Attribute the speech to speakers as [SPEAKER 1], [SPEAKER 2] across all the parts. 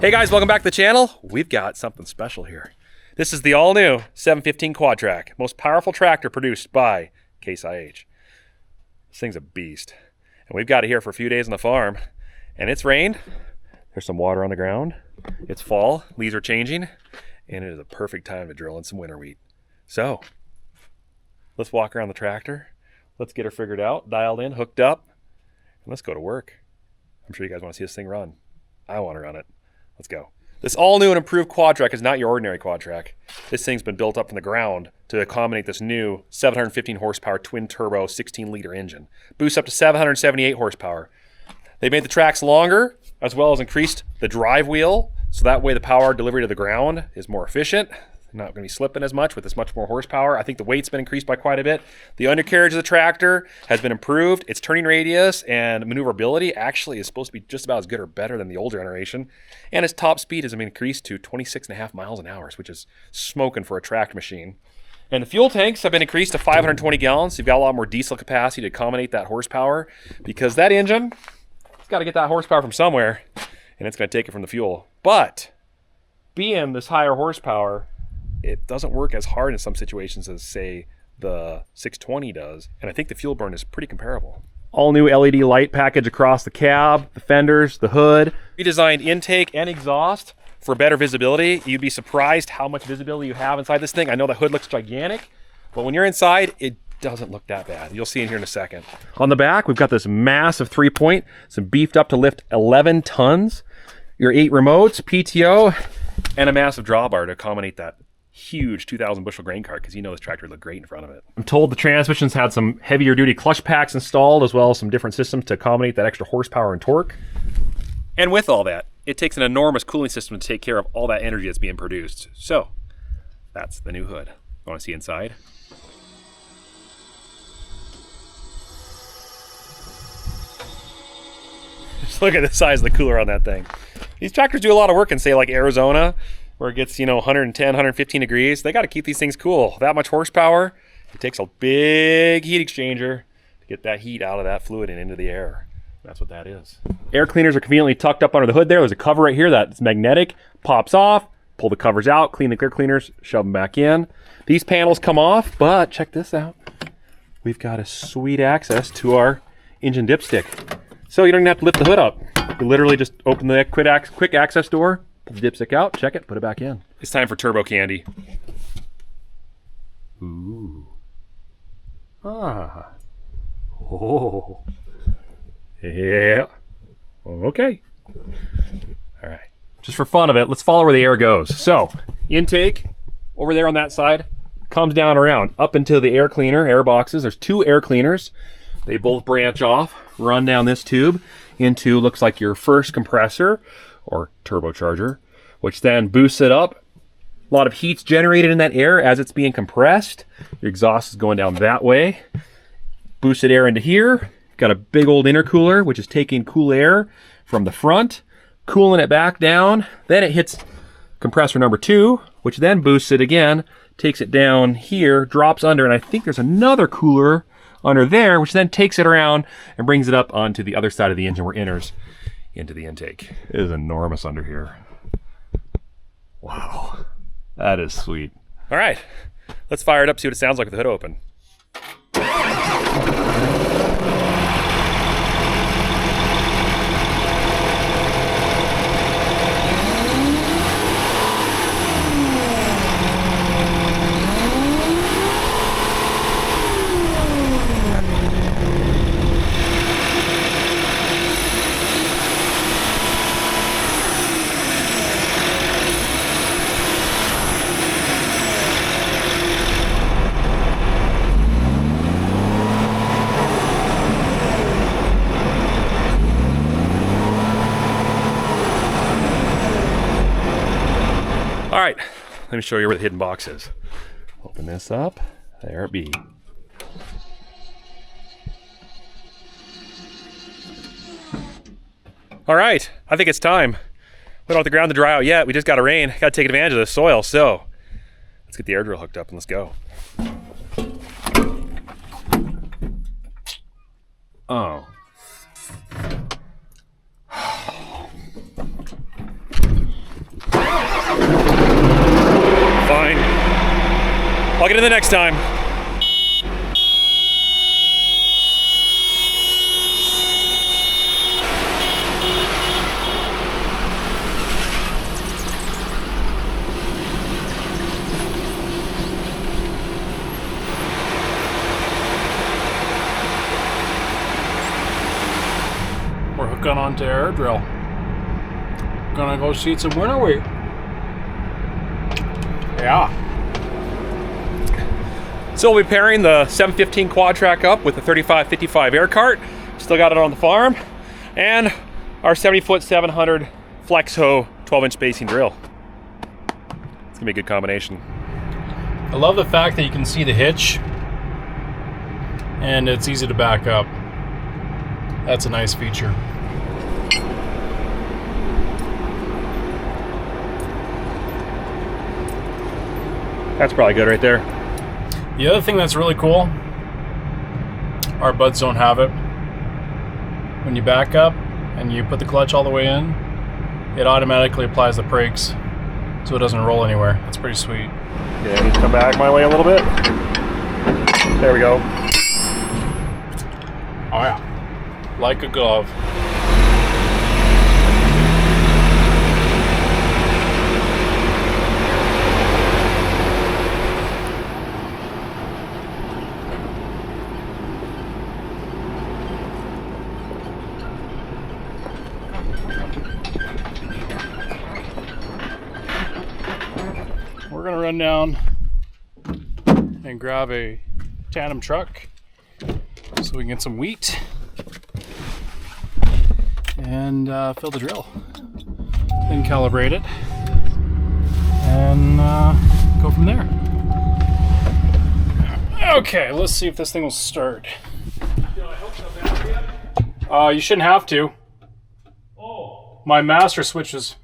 [SPEAKER 1] Hey guys, welcome back to the channel. We've got something special here. This is the all-new 715 Quadtrac, most powerful tractor produced by Case IH. This thing's a beast. And we've got it here for a few days on the farm. And it's rained. There's some water on the ground. It's fall, leaves are changing, and it is a perfect time to drill in some winter wheat. So, let's walk around the tractor. Let's get her figured out, dialed in, hooked up, and let's go to work. I'm sure you guys want to see this thing run. I want to run it. Let's go. This all-new and improved Quadtrac is not your ordinary Quadtrac. This thing's been built up from the ground to accommodate this new 715 horsepower twin-turbo 16-liter engine. Boosts up to 778 horsepower. They made the tracks longer, as well as increased the drive wheel, so that way the power delivery to the ground is more efficient. Not going to be slipping as much with this much more horsepower. I think the weight's been increased by quite a bit. The undercarriage of the tractor has been improved. Its turning radius and maneuverability actually is supposed to be just about as good or better than the older generation. And its top speed has been increased to 26.5 miles an hour, which is smoking for a track machine. And the fuel tanks have been increased to 520 gallons. So you've got a lot more diesel capacity to accommodate that horsepower, because that engine, it's got to get that horsepower from somewhere, and it's going to take it from the fuel. But being this higher horsepower, it doesn't work as hard in some situations as, say, the 620 does. And I think the fuel burn is pretty comparable. All new LED light package across the cab, the fenders, the hood. Redesigned intake and exhaust for better visibility. You'd be surprised how much visibility you have inside this thing. I know the hood looks gigantic, but when you're inside, it doesn't look that bad. You'll see in here in a second. On the back, we've got this massive 3-point, some beefed up to lift 11 tons. Your 8 remotes, PTO, and a massive drawbar to accommodate that huge 2,000 bushel grain cart, because you know this tractor would look great in front of it. I'm told the transmission's had some heavier duty clutch packs installed, as well as some different systems to accommodate that extra horsepower and torque. And with all that, it takes an enormous cooling system to take care of all that energy that's being produced. So, that's the new hood. Want to see inside? Just look at the size of the cooler on that thing. These tractors do a lot of work in, say, like Arizona, where it gets, 110, 115 degrees. They got to keep these things cool. That much horsepower, it takes a big heat exchanger to get that heat out of that fluid and into the air. That's what that is. Air cleaners are conveniently tucked up under the hood there. There's a cover right here that's magnetic, pops off, pull the covers out, clean the clear cleaners, shove them back in. These panels come off, but check this out. We've got a sweet access to our engine dipstick. So you don't even have to lift the hood up. You literally just open the quick access door, pull the dipstick out, check it, put it back in. It's time for turbo candy. Ooh. Ah. Oh. Yeah. Okay. All right. Just for fun of it, let's follow where the air goes. So, intake over there on that side comes down around up into the air cleaner, air boxes. There's 2 air cleaners. They both branch off, run down this tube into, looks like your first compressor or turbocharger, which then boosts it up. A lot of heat's generated in that air as it's being compressed. Your exhaust is going down that way. Boosted air into here. Got a big old intercooler, which is taking cool air from the front, cooling it back down. Then it hits compressor number 2, which then boosts it again, takes it down here, drops under, and I think there's another cooler under there, which then takes it around and brings it up onto the other side of the engine where it enters into the intake. It is enormous under here. Wow, that is sweet. All right, let's fire it up, see what it sounds like with the hood open. All right, let me show you where the hidden box is. Open this up, there it be. All right, I think it's time. We don't want the ground to dry out yet. We just got a rain. Got to take advantage of the soil. So let's get the air drill hooked up and let's go. Oh. Plug it in the next time.
[SPEAKER 2] We're hooking onto air drill. Gonna go see some winter wheat. Yeah.
[SPEAKER 1] So we'll be pairing the 715 Quadtrac up with the 3555 air cart. Still got it on the farm. And our 70-foot 700 flex hoe 12-inch spacing drill. It's gonna be a good combination.
[SPEAKER 2] I love the fact that you can see the hitch and it's easy to back up. That's a nice feature.
[SPEAKER 1] That's probably good right there.
[SPEAKER 2] The other thing that's really cool, our buds don't have it. When you back up and you put the clutch all the way in, it automatically applies the brakes so it doesn't roll anywhere. That's pretty sweet.
[SPEAKER 1] Yeah, I need to come back my way a little bit. There we go.
[SPEAKER 2] Oh yeah, like a glove. We're gonna run down and grab a tandem truck so we can get some wheat and fill the drill, then calibrate it and go from there. Okay, let's see if this thing will start.
[SPEAKER 1] Did I hook the battery up?
[SPEAKER 2] You shouldn't have to.
[SPEAKER 1] Oh.
[SPEAKER 2] My master switches.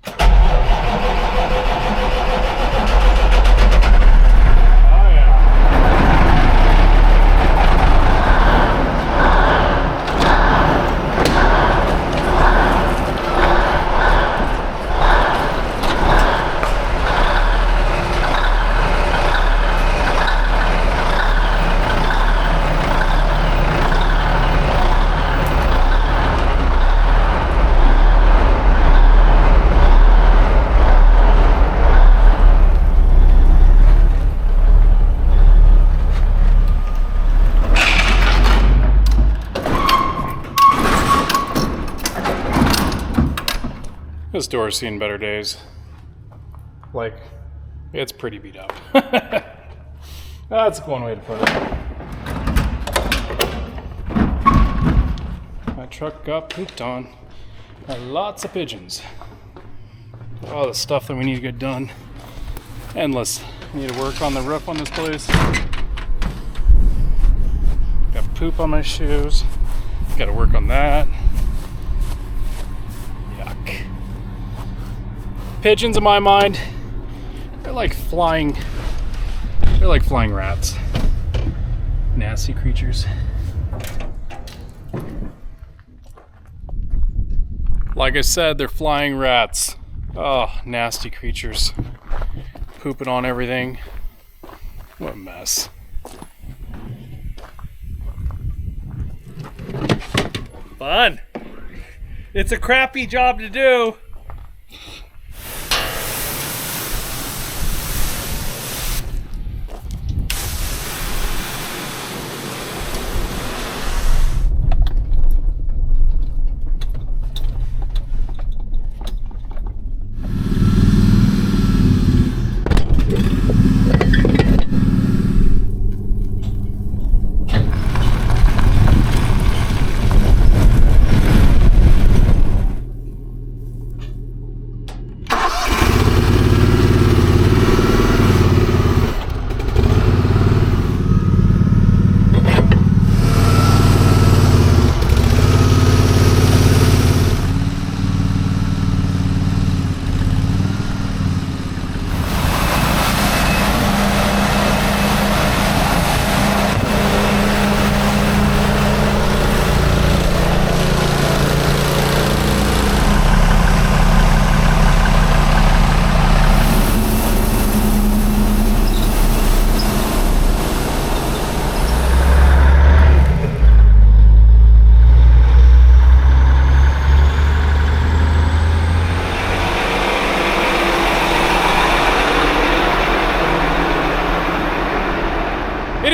[SPEAKER 2] This door's seen better days. Like, it's pretty beat up. That's one way to put it. My truck got pooped on by lots of pigeons. All the stuff that we need to get done. Endless. I need to work on the roof on this place. Got poop on my shoes. Got to work on that. Yuck. Pigeons, in my mind, they're like flying rats. Nasty creatures. Like I said, they're flying rats. Oh, nasty creatures. Pooping on everything. What a mess.
[SPEAKER 1] Fun. It's a crappy job to do.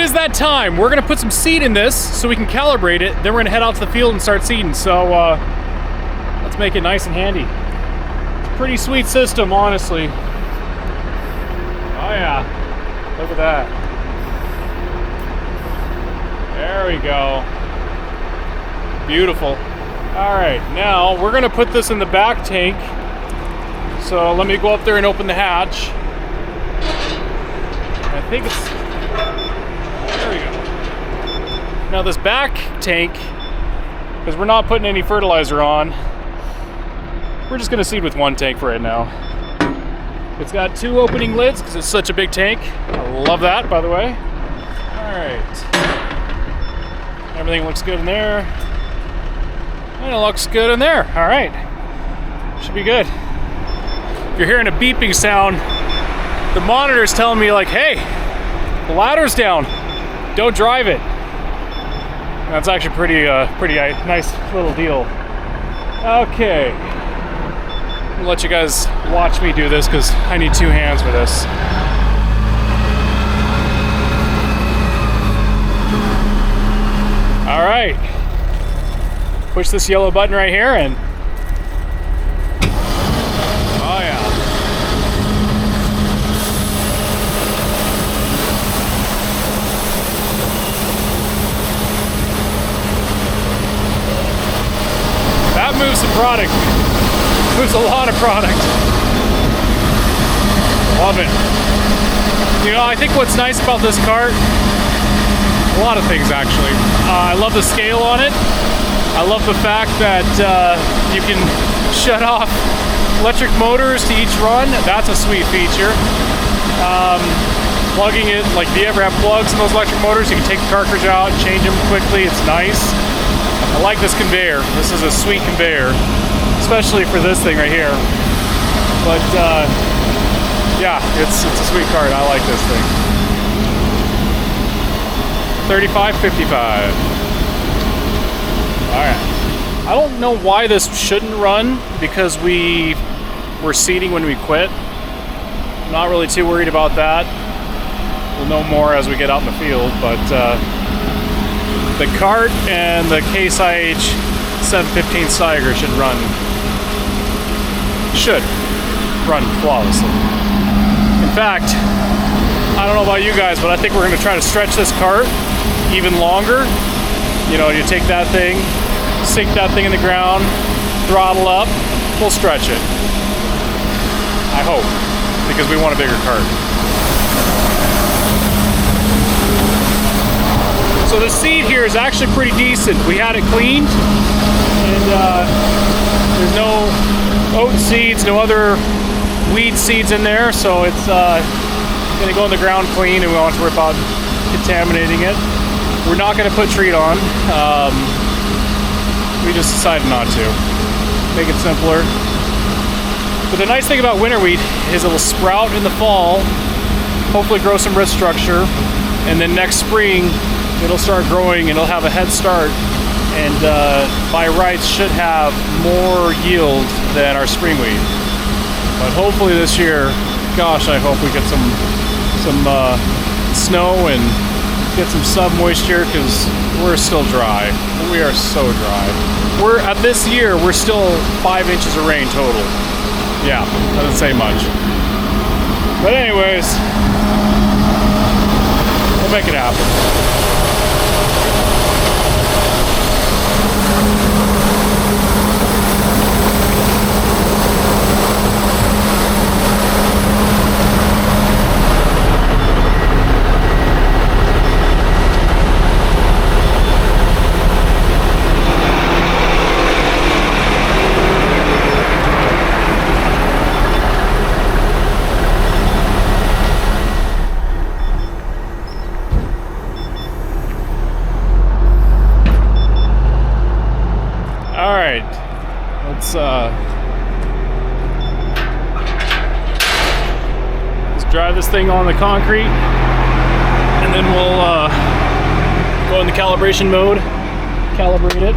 [SPEAKER 2] is that time. We're gonna put some seed in this so we can calibrate it. Then we're gonna head out to the field and start seeding. So let's make it nice and handy. Pretty sweet system, honestly. Oh yeah, look at that. There we go. Beautiful. All right, now we're gonna put this in the back tank. So let me go up there and open the hatch. I think it's, there we go. Now this back tank, because we're not putting any fertilizer on, we're just gonna seed with one tank for right now. It's got 2 opening lids because it's such a big tank. I love that, by the way. All right. Everything looks good in there. And it looks good in there. All right. Should be good. If you're hearing a beeping sound, the monitor's telling me like, hey, the ladder's down. Don't drive it. That's actually pretty nice little deal. Okay. I'll let you guys watch me do this because I need 2 hands for this. All right. Push this yellow button right here and oh yeah. That moves some product. Moves a lot of product. Love it. You know, I think what's nice about this cart, a lot of things actually. I love the scale on it. I love the fact that you can shut off electric motors to each run. That's a sweet feature. Plugging it, like if you ever have plugs in those electric motors, you can take the cartridge out and change them quickly. It's nice. I like this conveyor. This is a sweet conveyor, especially for this thing right here. But yeah, it's a sweet cart. I like this thing. 35.55. All right. I don't know why this shouldn't run because we were seeding when we quit. I'm not really too worried about that. We'll know more as we get out in the field, but the cart and the Case IH 715 Steiger should run flawlessly. In fact, I don't know about you guys, but I think we're going to try to stretch this cart even longer. You know, you take that thing, sink that thing in the ground, throttle up, we'll stretch it. I hope, because we want a bigger cart. So the seed here is actually pretty decent. We had it cleaned, and there's no oat seeds, no other weed seeds in there, so it's gonna go in the ground clean, and we won't have to worry about contaminating it. We're not gonna put treat on. We just decided not to. Make it simpler. But the nice thing about winter wheat is it'll sprout in the fall, hopefully grow some root structure, and then next spring it'll start growing and it'll have a head start, and by rights should have more yield than our spring wheat. But hopefully this year, gosh, I hope we get some snow and get some sub moisture, because we're still dry. We are so dry. We're at this year, we're still 5 inches of rain total. Yeah, doesn't say much. But anyways, we'll make it happen. Let's drive this thing on the concrete, and then we'll go into calibration mode, calibrate it.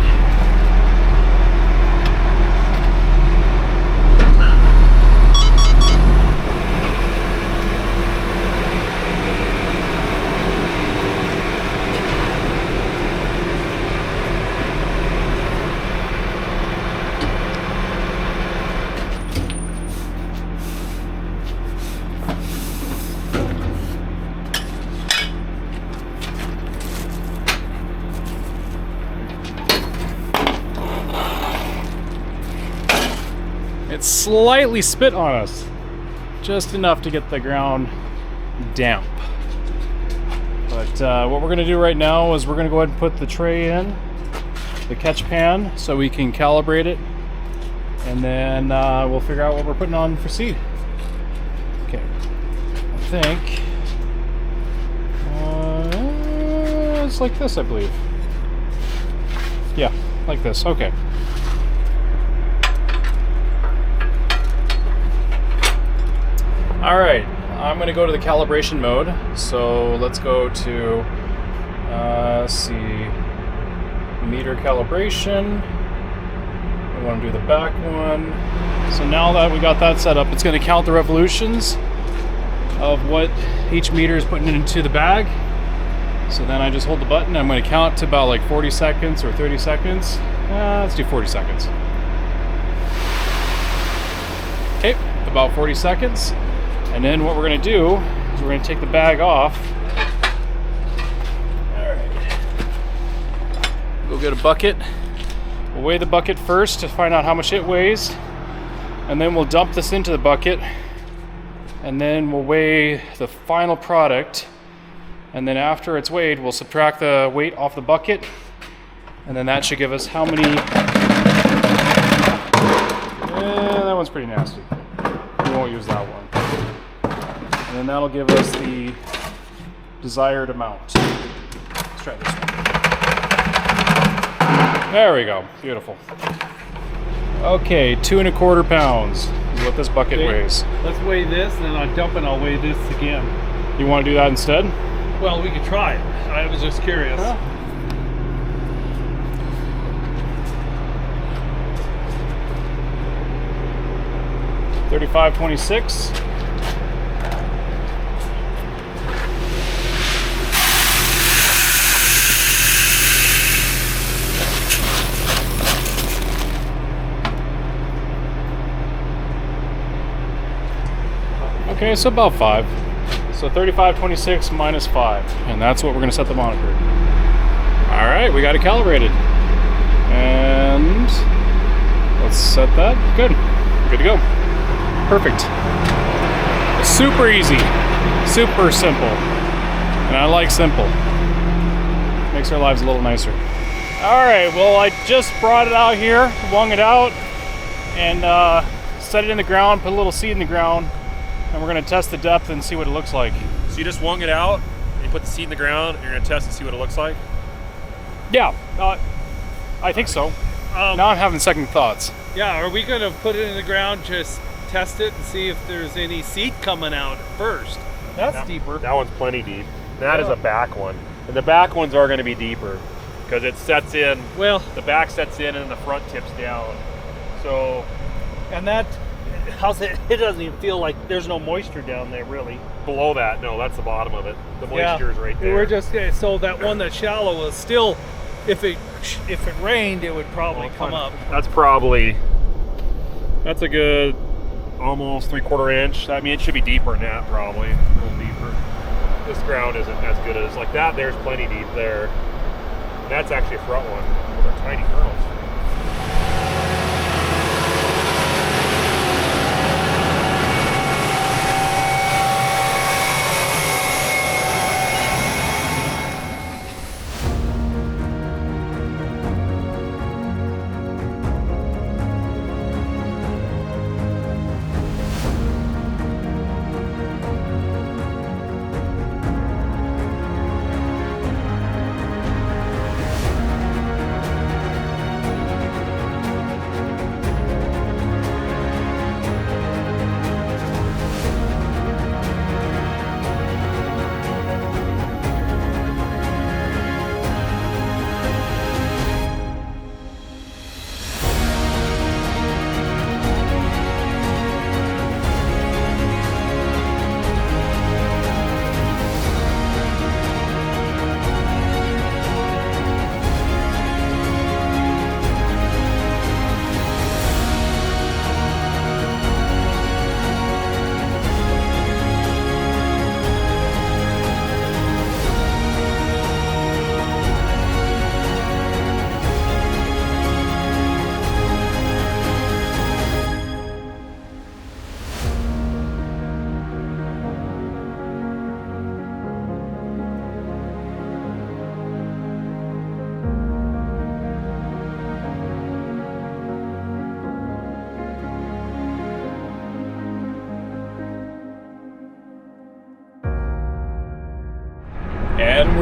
[SPEAKER 2] it slightly spit on us. Just enough to get the ground damp. But what we're going to do right now is we're going to go ahead and put the tray in, the catch pan, so we can calibrate it. And then we'll figure out what we're putting on for seed. Okay. I think it's like this, I believe. Yeah, like this. Okay. All right, I'm going to go to the calibration mode. So let's go to, let's see, meter calibration. We want to do the back one. So now that we got that set up, it's going to count the revolutions of what each meter is putting into the bag. So then I just hold the button. I'm going to count to about like 40 seconds or 30 seconds. Let's do 40 seconds. Okay, about 40 seconds. And then what we're going to do is we're going to take the bag off. All right. Go get a bucket. We'll weigh the bucket first to find out how much it weighs. And then we'll dump this into the bucket. And then we'll weigh the final product. And then after it's weighed, we'll subtract the weight off the bucket. And then that should give us how many... that one's pretty nasty. We won't use that one. And then that'll give us the desired amount. Let's try this one. There we go. Beautiful. Okay, 2¼ pounds is what this bucket weighs.
[SPEAKER 3] Let's weigh this, and then I'll dump and I'll weigh this again.
[SPEAKER 2] You want to do that instead?
[SPEAKER 3] Well, we could try it. I was just curious.
[SPEAKER 2] Huh? 35.26. Okay, so about 5. So 35.26 minus 5. And that's what we're going to set the monitor. All right, we got it calibrated. And let's set that. Good. Good to go. Perfect. Super easy. Super simple. And I like simple. Makes our lives a little nicer. All right, well, I just brought it out here, wrung it out, and set it in the ground, put a little seed in the ground, and we're going to test the depth and see what it looks like.
[SPEAKER 1] So you just wrung it out, and you put the seed in the ground, and you're going to test and see what it looks like?
[SPEAKER 2] Yeah, I think so. Now I'm having second thoughts.
[SPEAKER 3] Yeah, are we going to put it in the ground, just test it and see if there's any seed coming out first? That's deeper.
[SPEAKER 1] That one's plenty deep. That is a back one. And the back ones are going to be deeper because it sets in,
[SPEAKER 3] well,
[SPEAKER 1] the back sets in and the front tips down. So,
[SPEAKER 3] and that, how's it? It doesn't even feel like there's no moisture down there, really.
[SPEAKER 1] below that, no, that's the bottom of it. The moisture is right there.
[SPEAKER 3] We're just so that one that's shallow is still, if it rained, it would probably come up.
[SPEAKER 1] That's a good almost 3/4 inch. I mean, it should be deeper than that, probably a little deeper. This ground isn't as good as like that. There's plenty deep there. And that's actually a front one with our tiny kernels.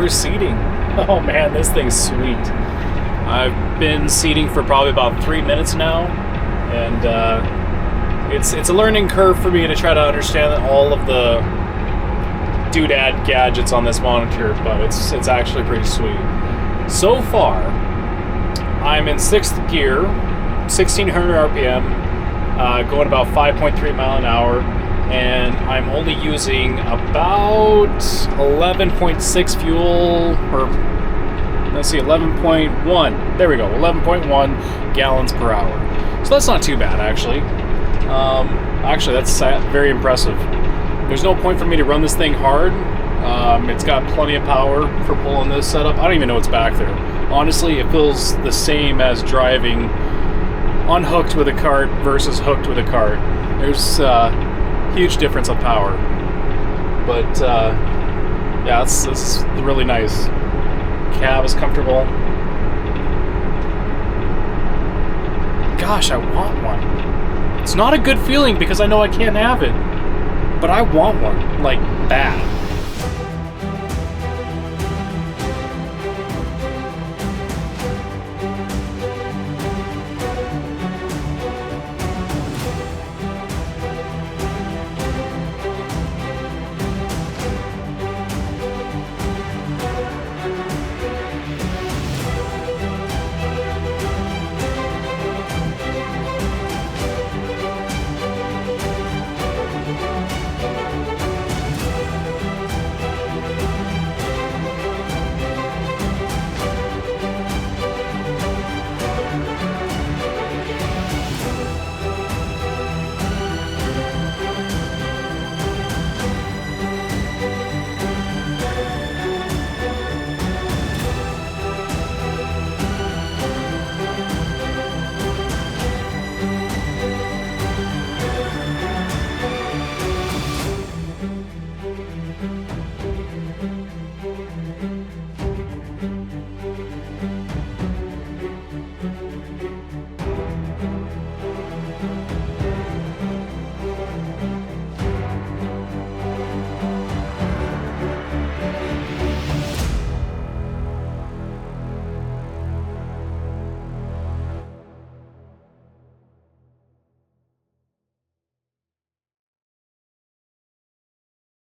[SPEAKER 2] power seating. Oh man, this thing's sweet. I've been seating for probably about 3 minutes now, and it's a learning curve for me to try to understand all of the doodad gadgets on this monitor, but it's actually pretty sweet. So far, I'm in 6th gear, 1600 RPM, going about 5.3 mile an hour, and I'm only using about 11.6 fuel, or let's see, 11.1. There we go, 11.1 gallons per hour. So that's not too bad, actually. Actually, that's very impressive. There's no point for me to run this thing hard. It's got plenty of power for pulling this setup. I don't even know what's back there. Honestly, it feels the same as driving unhooked with a cart versus hooked with a cart. There's huge difference of power. But yeah, this is really nice. Cab is comfortable. Gosh, I want one. It's not a good feeling because I know I can't have it. But I want one, like, bad.